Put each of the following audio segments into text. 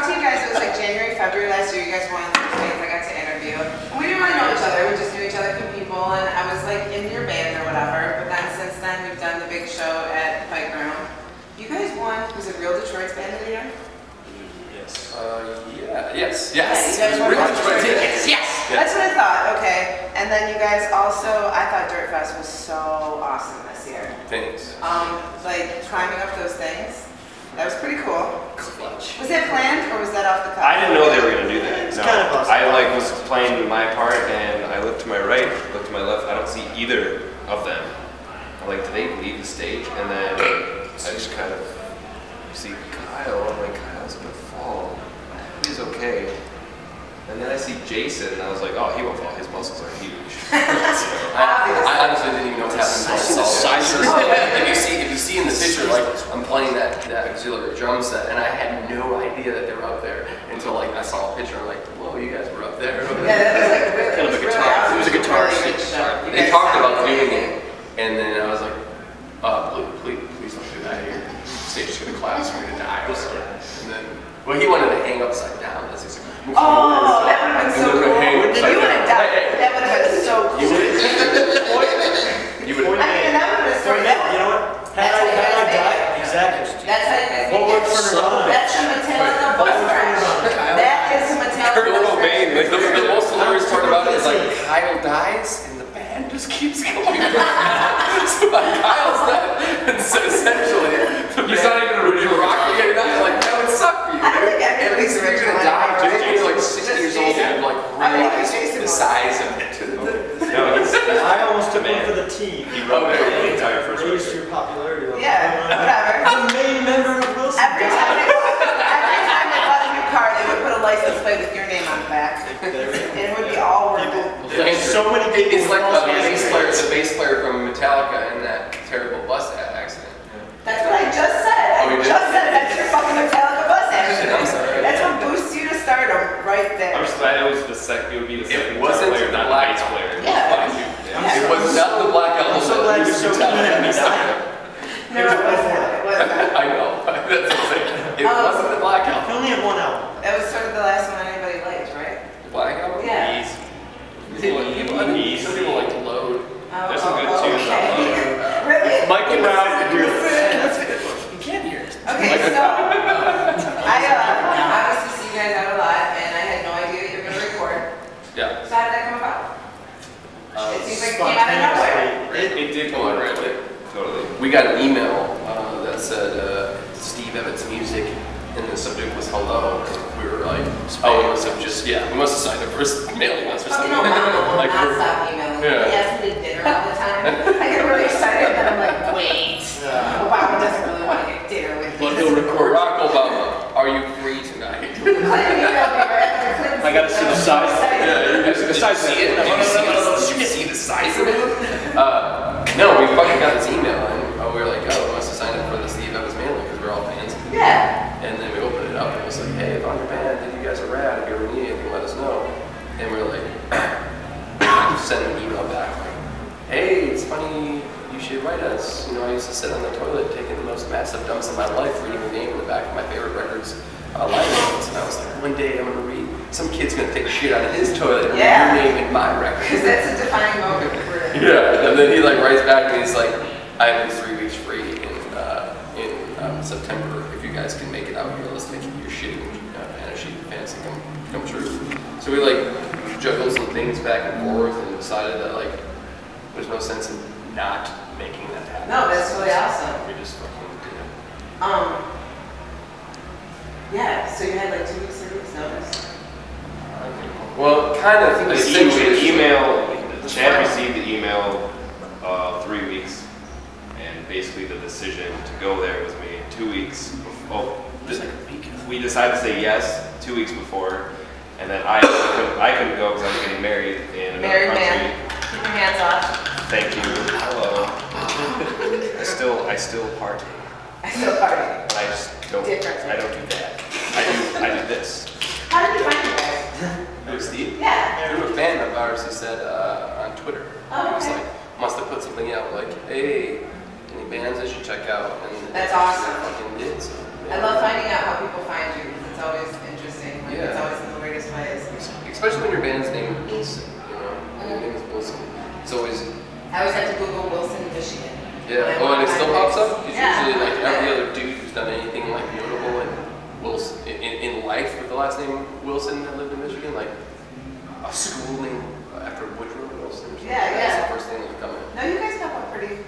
talked to you guys, it was like January, February last year, you guys were one of the first bands I got to interview. And we didn't really know each other, we just knew each other from people, and I was like in your band or whatever, but then since then we've done the big show at Pike Room. You guys won, was it Real Detroit's band of the year? Yes. Yes. Yeah, you guys won Real Detroit tickets. Yes! That's what I thought, okay. And then you guys also, I thought Dirt Fest was so awesome this year. Thanks. Like climbing up those things. That was pretty cool. Clutch. Was that planned or was that off the cuff? I didn't know they were going to do that. It's kind of awesome. I was playing my part and I looked to my right, looked to my left. I don't see either of them. I'm like, did they leave the stage? And then I just kind of see Kyle. I'm like, Kyle's going to fall. He's okay. And then I see Jason and I was like, oh, he won't fall. His muscles are huge. I honestly didn't even know what happened. I saw the size. If you see in the picture, like I'm playing that auxiliary drum set, and I had no idea that they were up there until like I saw a picture. I'm like, whoa, you guys were up there. Yeah, that was like really, kind of a guitar. It was a guitar set. They talked about doing it, and then I was like, please don't do that here. The stage is gonna collapse. We're gonna die. And then, well, he wanted to hang upside down. That's exactly. Oh, that would have been so cool. You would have died. That would have been so cool. You would have. I mean, that would have been so cool. You know what? Had I died, exactly. That's how you guys What worked for Nirvana? That's the Metallica bus crash. That is the Metallica bus crash. Like, the most hilarious part about it is like Kyle dies and the band just keeps going. So like Kyle's dead, and so essentially He's not even original rock again. Like that would suck for you. I don't think At least if you're gonna die, Jason's like 60 years old and like realize the size of it. I almost took one for the team. He wrote the entire first Raised record. your popularity level. Yeah, whatever. The main member of Wilson. Every time they bought a new car, they would put a license plate with your name on the back. And it would be all worth it. And so many people. It's like the bass player from Metallica in that terrible bus accident. That's what I just said. I just said that's your fucking Metallica bus accident. I'm sorry. That's what boosts you to stardom right there. I'm just glad it was the second. It would be the second wasn't player, the not black the bass player. Yeah. It was not the Black Album. I'm so glad you're so glad you died. No, it wasn't. It wasn't. I know. That's what I'm saying. It wasn't the Black You Album. only had one album. That was sort of the last one anybody liked, right? The Black Album? Yeah. Easy. Some people like to load. There's some good tunes on Loft. Really? Michael Brown could hear it. You can't hear it. Okay, so I was to see you guys out a lot, and I had no idea that you were going to record. Yeah. So how did that come about? It seems like it came out of nowhere. It did come out right away. Totally. We got an email that said Steve Evans Music, and the subject was hello. And we were like, oh, we must have we must have signed up for his mailing list or Fucking something. Obama will Like, not stop emailing me. Yeah. He asks me to dinner all the time. I get really excited, and then I'm like, wait. Obama doesn't really want to get dinner with me. But he'll record Barack Obama. Are you free tonight? Clinton emailed me right after Clinton. I gotta see the size. Did you see it? Did you see the size of it? No, we fucking got this email and we were like, oh, we must have signed up for the Steve Evans mailing because we're all fans. Yeah. And then we opened it up and it was like, hey, I found your band, think you guys are rad, if you ever need anything, let us know. And we were like, send an email back like, hey, it's funny, you should write us. You know, I used to sit on the toilet taking the most massive dumps of my life, reading your name in the back of my favorite records, live notes. And I was like, one day I'm gonna read, some kid's gonna take a shit out of his toilet and read your name in my record. Because that's a defining moment for Yeah, and then he like writes back and he's like, I have these 3 weeks free in September. If you guys can make it out here, let's make your shitty fantasy come true. So we like juggled some things back and forth and decided that like there's no sense in not making that happen. No, that's really awesome. We just fucking did it. Yeah, so you had like 2 weeks, 3 weeks notice? Well, kind of. Chad received the email 3 weeks, and basically the decision to go there was made 2 weeks before. Just like a week. We decided to say yes 2 weeks before, and then I couldn't go because I was getting married in another Married country. man. Keep your hands off. Thank you. Hello. I still party. I still party. But I just don't. Different. I don't do that. I do this. How did you find you guys? Who, Steve? Yeah. Through a fan of ours who said on Twitter. Oh, He was okay. like, must have put something out like, hey, any bands I should check out. And That's I awesome. fucking did. So, I love finding out how people find you because it's always interesting. Wilson in life with the last name Wilson that lived in Michigan, like a school named after Woodrow Wilson. Or something. Yeah, That's yeah. the first thing that would come in. No, you guys come up pretty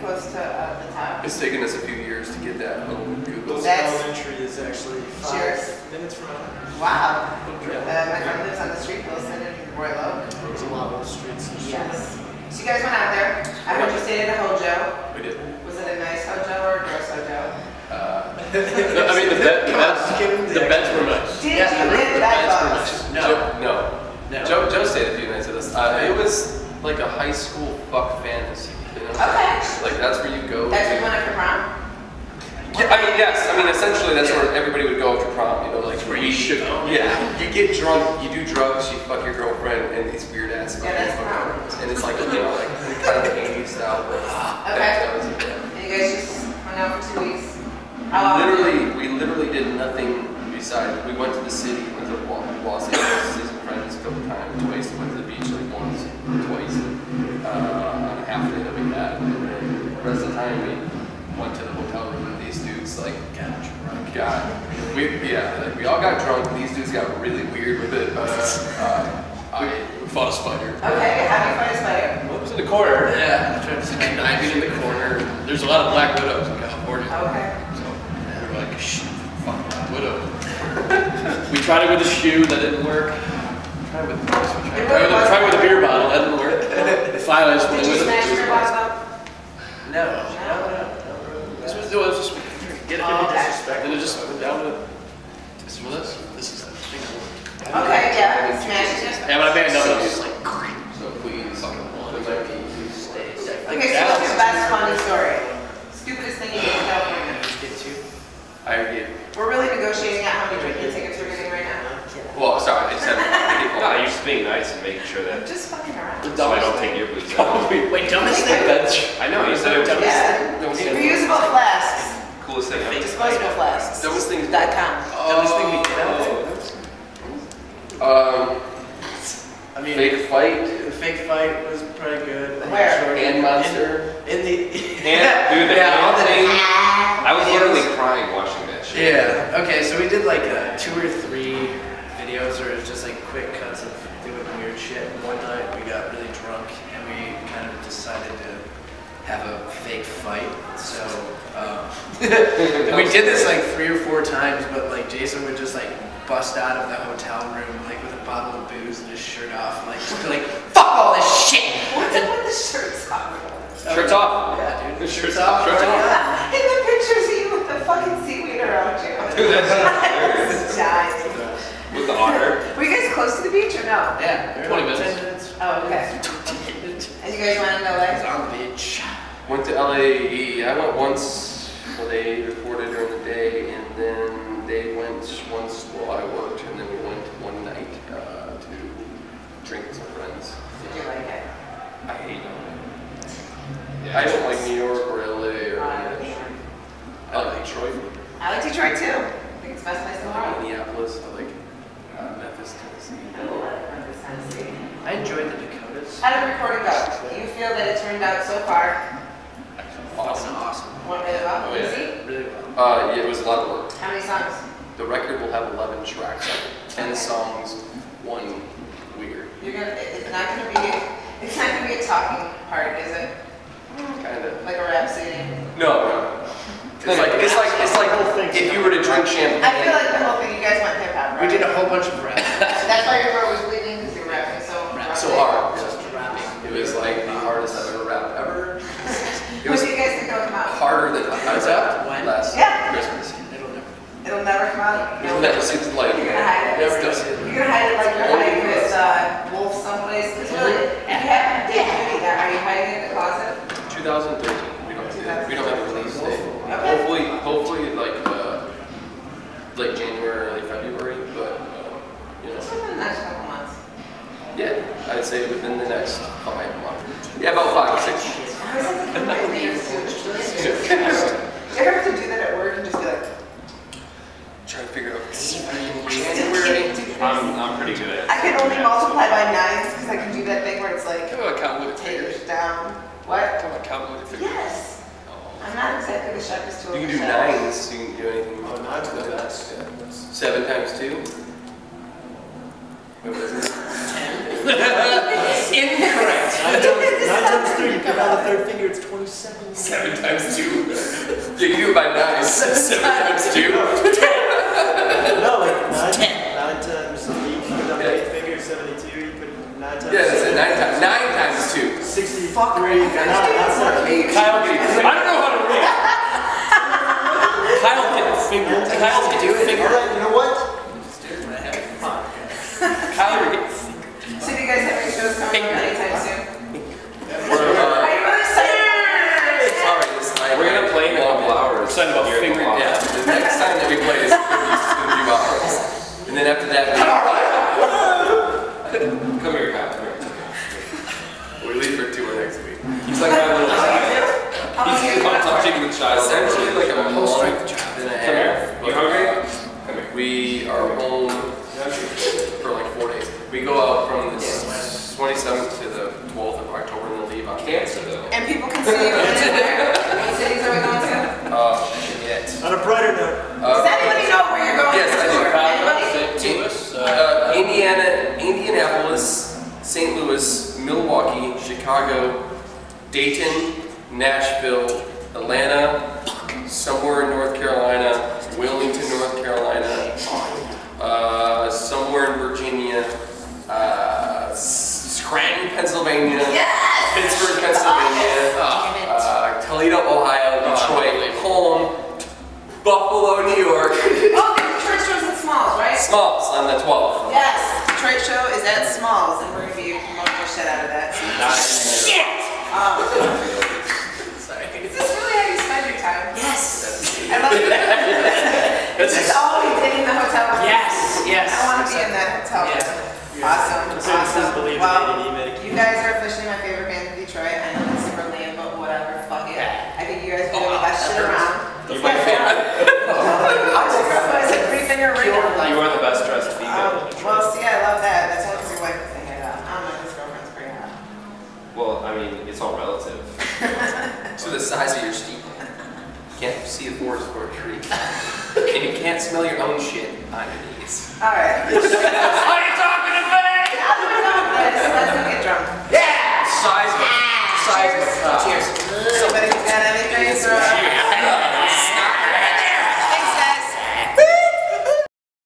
close to the top. It's taken us a few years to get that little Google. Wilson That's- Elementary is actually 5 Cheers. minutes from now. Wow. Yeah. My friend lives on the street, Wilson, in Royal Oak. There's a lot of streets. Yes. So you guys went out there. I heard you stayed at a Hojo. We did. Was it a nice Hojo or a gross Hojo? I mean, The beds were nice. Did you live that close? No. No. Joe stayed a few nights with us. It was like a high school fuck fantasy. You know? Okay. Like that's where you go. That's where you went after prom? Yeah, I mean, yes. I mean, essentially, that's where everybody would go after prom. You know, like where you should go. Yeah, you get drunk, you do drugs, you fuck your girlfriend, and these weird ass. Yeah, that's fucking prom. rooms. And it's like like kind of 80s style. But Okay. that was it. And you guys just hung out for 2 weeks? How long? We literally did nothing besides we went to the city, went to Los Angeles, see some friends a couple times, twice, went to the beach like once, twice, on a half day that we had, and then the rest of the time we went to the hotel room and these dudes like we all got drunk. These dudes got really weird with it. I fought a spider. Okay, how do you find a spider? Well, it was in the corner. Yeah. Conniving in the corner. There's a lot of black widows in California. Okay. So we were like, shh, fuck black widow. We tried it with a shoe, that didn't work. Tried with tried with a beer bottle, that didn't work. Finally, I just went Did you with smash your it. bottle? No. This was just get it. Oh, okay. Then it just went down to this was this. This is the thing. Okay, yeah, you smashed it. Yeah, but I made another. It's like So please, fucking one. there might be Okay, so what's your best funny story? Stupidest thing you did in California? I already. We're really negotiating out how many drinking tickets we're getting right now. Well, sorry, I just had No, you're just being nice and making sure that Just fucking around. so I don't take your boots out. Wait, dumbest thing. I know, you said it was Yeah, reusable flasks, the coolest thing ever. disposable flasks. Dumbest thing. .com. Dumbest thing we did. I mean, Fake fight. the fake fight was pretty good. Where? Hand monster. In the. Dude, the yeah, all hand the thing. I was literally crying watching that shit. Yeah. Okay, so we did like 2 or 3 videos where it was just like quick cuts of doing weird shit. And one night we got really drunk and we kind of decided to have a fake fight. So we did this like 3 or 4 times, but like Jason would just like bust out of the hotel room like with a bottle of booze and his shirt off and like just be like, fuck all this shit. What's up with the shirts off? Shirts off. Yeah, dude. The shirts off. Shirts off. In the pictures of you with the fucking seaweed around you. Dude, that's I was dying. with the otter. Were you guys close to the beach or no? Yeah, 20 minutes. 10 minutes. Oh, okay. And you guys went to LA? On the beach. Went to LA. I went once when they recorded during the day, and then they went once while I worked, and then we went one night to drink with some friends. Did you like it? I hate them. I don't like New York or LA or I like Detroit. I like Detroit too. I think it's the best place in the I like world. Minneapolis. I like Memphis, Tennessee. I love Memphis, Tennessee. I enjoyed the Dakotas. How did the recording go? Do you feel that it turned out so far? Awesome. Awesome. Went really well? Oh, yeah. Easy? Really well. Yeah, it was a lot of work. How many songs? The record will have 11 tracks, 10 songs, 1 weird. It's not gonna be a talking part, is it? Kind of. Like a rap CD? No. It's like if you were to drink champagne. I feel like the whole thing, you guys went hip hop, right? We did a whole bunch of rap. That's why your throat was bleeding, because you were rapping so So hard. Just rapping. It was like the hardest I've ever rapped ever. It When was do you guys think it'll come out? harder than I What's up? When? last Yeah. Christmas. It'll never. It'll never come out? You'll never see the light. You're gonna hide it? Never Never does. see it. You're gonna hide it like you're hiding this wolf someplace? Because really, if you haven't did anything, are you hiding it in the closet? 2013. We don't have a release date. Okay. Hopefully like January, early February, but you Just know. within the next couple months. Yeah, I'd say within the next 5 months. Yeah, about 5 or 6 months. I was like, my name's too. You ever have to do that at work and just be like, Trying to figure out January. I'm pretty good at it. I can only multiply by 9s because I can do that thing where it's like, Come on, count with a finger. takers down. What? Come on, count with a finger. Yes. Oh. I'm not exactly the sharpest tool. You can in do the shed. 9s, so you can do anything. Oh, 9's the best. 7 times 2? What was it? Incorrect. 9 times 3, you pick out the third finger, it's 27. 7 times 2? Yeah, you do it by 9. 7 times 2? No, like 9 times 3, you put down the 8th finger, 72, you put 9 times Yeah, that's it. 9 6. times 2. 63. Fuck, Kyle, Kyle can. I don't know how to read. Kyle can finger. Kyle can do it. Finger. Alright, you know what? Kyle can get. So do you guys have any shows coming up anytime soon? We're, Are you really excited? sorry, We're gonna play in a couple hours. Excited about Here at the finger. Loft. Yeah, the next time that we play is going to be a few hours. And then after that, Come here, Kyle. Come here. we leave for tour next week. He's like my little child. How long He's you guys touching the child. Essentially like a month and a Come half. here. You hungry? Come here. We are home for like 4 days. We go out from the 27th to the 12th of October and then leave on Cancer though. And people can see you anywhere? What cities are we going to? Shit. On a brighter note, Does anybody know where you're going? Yes, I do. Anybody? St. Louis. Indianapolis, St. Louis, Milwaukee, Chicago, Dayton, Nashville, Atlanta, somewhere in North Carolina, Wilmington, North Carolina, somewhere in Virginia, Scranton, Pennsylvania, Yes! Pittsburgh, Pennsylvania, Toledo, Ohio, Detroit, home, Buffalo, New York. Oh, the Detroit show's at Smalls, right? Smalls on the 12th. Yes, Detroit show is at Smalls, and we're going to be promoting the shit out of that. Shit! Sorry. Is this really how you spend your time? Yes. I love it. Is this all we did in the hotel room? Yes. Yes. I want to be in that hotel room. Yeah. Awesome. Citizens believe in Well, ADD medication. you guys are officially my favorite band in Detroit. I know it's super lame, but whatever. Fuck it. I think you guys are doing the best shit around. You're my favorite. Is it 3-finger ring? You are the best dressed female. Well, see, I love that. That's only because your wife is saying it. I don't know, his girlfriend's pretty hot. Well, I mean, it's all relative. To the size of your steeple. You can't see the forest for a tree. And you can't smell your own shit on your knees. All right. Are you talking to me?